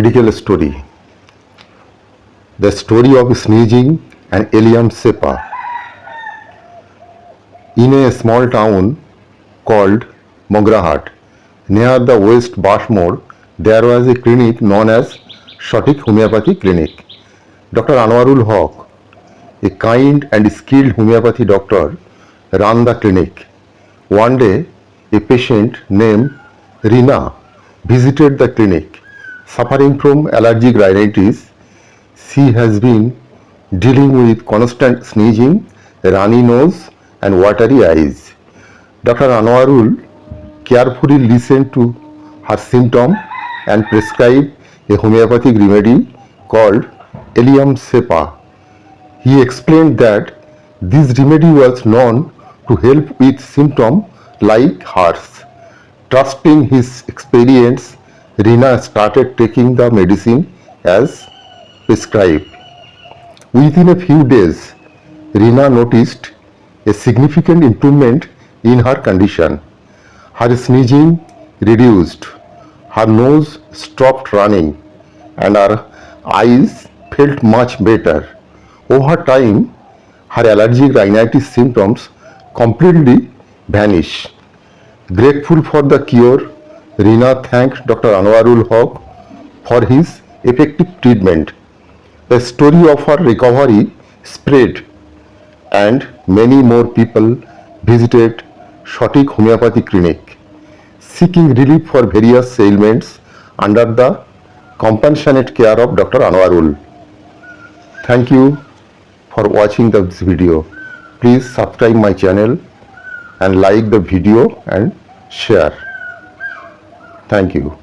medical story. The story of sneezing and Allium Cepa. In a small town called Mograhat, near the West Bashmore, there was a clinic known as Shotik Homeopathy Clinic. Dr. Anwarul Haq, a kind and skilled homeopathy doctor, ran the clinic. One day, a patient named Rina visited the clinic. Suffering from allergic rhinitis, she has been dealing with constant sneezing, runny nose, and watery eyes. Dr. Anwarul carefully listened to her symptom and prescribed a homeopathic remedy called Allium Cepa. He explained that this remedy was known to help with symptoms like hers. Trusting his experience, Rina started taking the medicine as prescribed. Within a few days, Rina noticed a significant improvement in her condition. Her sneezing reduced, her nose stopped running, and her eyes felt much better. Over time, her allergic rhinitis symptoms completely vanished. Grateful for the cure, Rina thanked Dr. Anwarul Haq for his effective treatment. The story of her recovery spread, and many more people visited Shotik Homeopathy Clinic, seeking relief for various ailments under the compassionate care of Dr. Anwarul. Thank you for watching this video. Please subscribe my channel and like the video and share. Thank you.